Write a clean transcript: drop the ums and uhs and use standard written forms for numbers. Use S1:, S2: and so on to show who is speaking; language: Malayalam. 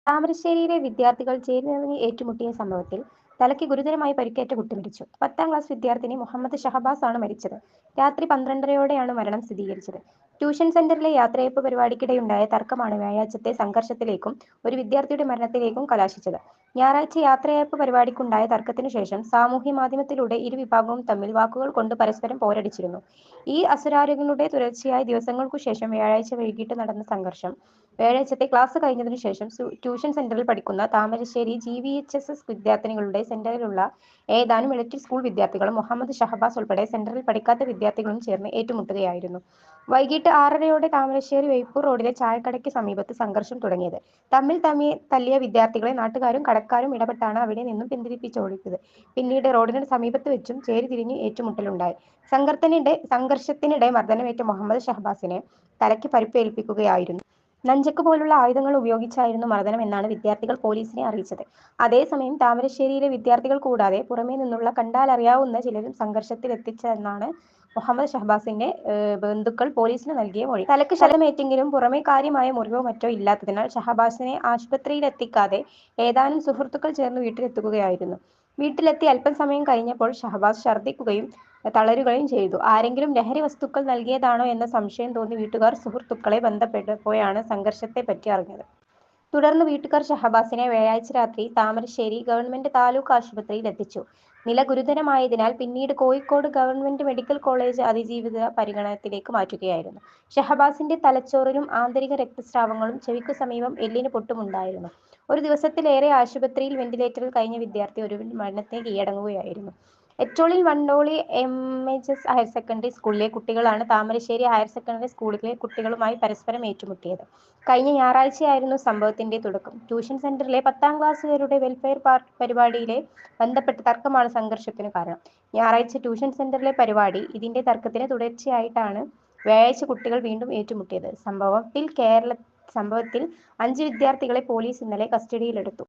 S1: താമരശ്ശേരിയിലെ വിദ്യാർത്ഥികൾ ചേരിതിരിഞ്ഞ് ഏറ്റുമുട്ടിയ സംഭവത്തിൽ തലയ്ക്ക് ഗുരുതരമായി പരിക്കേറ്റ കുട്ടി മരിച്ചു. 10ാം ക്ലാസ് വിദ്യാർത്ഥിനി മുഹമ്മദ് ഷഹബാസ് ആണ് മരിച്ചത്. രാത്രി 12:30-യോടെയാണ് മരണം സ്ഥിരീകരിച്ചത്. ട്യൂഷൻ സെന്ററിലെ യാത്രയയപ്പ് പരിപാടിക്കിടെയുണ്ടായ തർക്കമാണ് വ്യാഴാഴ്ചത്തെ സംഘർഷത്തിലേക്കും ഒരു വിദ്യാർത്ഥിയുടെ മരണത്തിലേക്കും കലാശിച്ചത്. ഞായറാഴ്ച യാത്രയയപ്പ് പരിപാടിക്കുണ്ടായ തർക്കത്തിനു ശേഷം സാമൂഹ്യമാധ്യമത്തിലൂടെ ഇരുവിഭാഗവും തമ്മിൽ വാക്കുകൾ കൊണ്ട് പരസ്പരം പോരടിച്ചിരുന്നു. ഈ അസ്വരാര്യങ്ങളുടെ തുടർച്ചയായ ദിവസങ്ങൾക്കു ശേഷം വ്യാഴാഴ്ച വൈകിട്ട് നടന്ന സംഘർഷം വ്യാഴാഴ്ചത്തെ ക്ലാസ് കഴിഞ്ഞതിനു ശേഷം ട്യൂഷൻ സെന്ററിൽ പഠിക്കുന്ന താമരശ്ശേരി GVHSS വിദ്യാർത്ഥിനികളുടെ സെന്ററിലുള്ള ഏതാനും മിലിറ്ററി സ്കൂൾ വിദ്യാർത്ഥികളും മുഹമ്മദ് ഷഹബാസ് ഉൾപ്പെടെ സെന്ററിൽ പഠിക്കാത്ത വിദ്യാർത്ഥികളും ചേർന്ന് ഏറ്റുമുട്ടുകയായിരുന്നു. വൈകിട്ട് 6:30-യോടെ താമരശ്ശേരി വേപ്പൂർ റോഡിലെ ചായക്കടയ്ക്ക് സമീപത്ത് സംഘർഷം തുടങ്ങിയത്. തമ്മിൽ തല്ലിയ വിദ്യാർത്ഥികളെ നാട്ടുകാരും കടക്കാരും ഇടപെട്ടാണ് അവിടെ നിന്നും പിന്തിരിപ്പിച്ചോടിച്ചത്. പിന്നീട് റോഡിന് സമീപത്ത് വെച്ചും ചേരിതിരിഞ്ഞ് ഏറ്റുമുട്ടലുണ്ടായി. സംഘർഷത്തിനിടെ മർദ്ദനമേറ്റ മുഹമ്മദ് ഷഹബാസിനെ തലയ്ക്ക് പരിക്കേൽപ്പിക്കുകയായിരുന്നു. നഞ്ചക്ക് പോലുള്ള ആയുധങ്ങൾ ഉപയോഗിച്ചായിരുന്നു മർദ്ദനം എന്നാണ് വിദ്യാർത്ഥികൾ പോലീസിനെ അറിയിച്ചത്. അതേസമയം താമരശ്ശേരിയിലെ വിദ്യാർത്ഥികൾ കൂടാതെ പുറമേ നിന്നുള്ള കണ്ടാലറിയാവുന്ന ചിലരും സംഘർഷത്തിലെത്തിച്ചെന്നാണ് മുഹമ്മദ് ഷഹബാസിന്റെ ബന്ധുക്കൾ പോലീസിന് നൽകിയ മൊഴി. തലയ്ക്ക് ക്ഷതമേറ്റെങ്കിലും പുറമേ കാര്യമായ മുറിവോ മറ്റോ ഇല്ലാത്തതിനാൽ ഷഹബാസിനെ ആശുപത്രിയിലെത്തിക്കാതെ ഏതാനും സുഹൃത്തുക്കൾ ചേർന്ന് വീട്ടിലെത്തിക്കുകയായിരുന്നു. വീട്ടിലെത്തി അല്പം സമയം കഴിഞ്ഞപ്പോൾ ഷഹബാസ് ഛർദ്ദിക്കുകയും തളരുകയും ചെയ്തു. ആരെങ്കിലും ലഹരി വസ്തുക്കൾ നൽകിയതാണോ എന്ന സംശയം തോന്നി വീട്ടുകാർ സുഹൃത്തുക്കളെ ബന്ധപ്പെട്ടപ്പോഴാണ് സംഘർഷത്തെപ്പറ്റി അറിഞ്ഞത്. തുടർന്ന് വീട്ടുകാർ ഷഹബാസിനെ വ്യാഴാഴ്ച രാത്രി താമരശ്ശേരി ഗവൺമെന്റ് താലൂക്ക് ആശുപത്രിയിൽ എത്തിച്ചു. നില ഗുരുതരമായതിനാൽ പിന്നീട് കോഴിക്കോട് ഗവൺമെന്റ് മെഡിക്കൽ കോളേജ് അതിജീവിത പരിഗണനയിലേക്ക് മാറ്റുകയായിരുന്നു. ഷഹബാസിന്റെ തലച്ചോറിനും ആന്തരിക രക്തസ്രാവങ്ങളും ചെവിക്കു സമീപം എല്ലിന് പൊട്ടുമുണ്ടായിരുന്നു. ഒരു ദിവസത്തിലേറെ ആശുപത്രിയിൽ വെന്റിലേറ്ററിൽ കഴിഞ്ഞ വിദ്യാർത്ഥി ഒടുവിൽ മരണത്തിന് കീഴടങ്ങുകയായിരുന്നു. എറ്റോളിൽ വണ്ടോളി MHS ഹയർ സെക്കൻഡറി സ്കൂളിലെ കുട്ടികളാണ് താമരശ്ശേരി ഹയർ സെക്കൻഡറി സ്കൂളിലെ കുട്ടികളുമായി പരസ്പരം ഏറ്റുമുട്ടിയത്. കഴിഞ്ഞ ഞായറാഴ്ചയായിരുന്നു സംഭവത്തിന്റെ തുടക്കം. ട്യൂഷൻ സെന്ററിലെ 10ാം ക്ലാസുകാരുടെ വെൽഫെയർ പരിപാടിയിലെ ബന്ധപ്പെട്ട തർക്കമാണ് സംഘർഷത്തിന് കാരണം. ഞായറാഴ്ച ട്യൂഷൻ സെന്ററിലെ പരിപാടി. ഇതിന്റെ തർക്കത്തിന് തുടർച്ചയായിട്ടാണ് വ്യാഴാഴ്ച കുട്ടികൾ വീണ്ടും ഏറ്റുമുട്ടിയത്. സംഭവത്തിൽ 5 വിദ്യാർത്ഥികളെ പോലീസ് ഇന്നലെ കസ്റ്റഡിയിലെടുത്തു.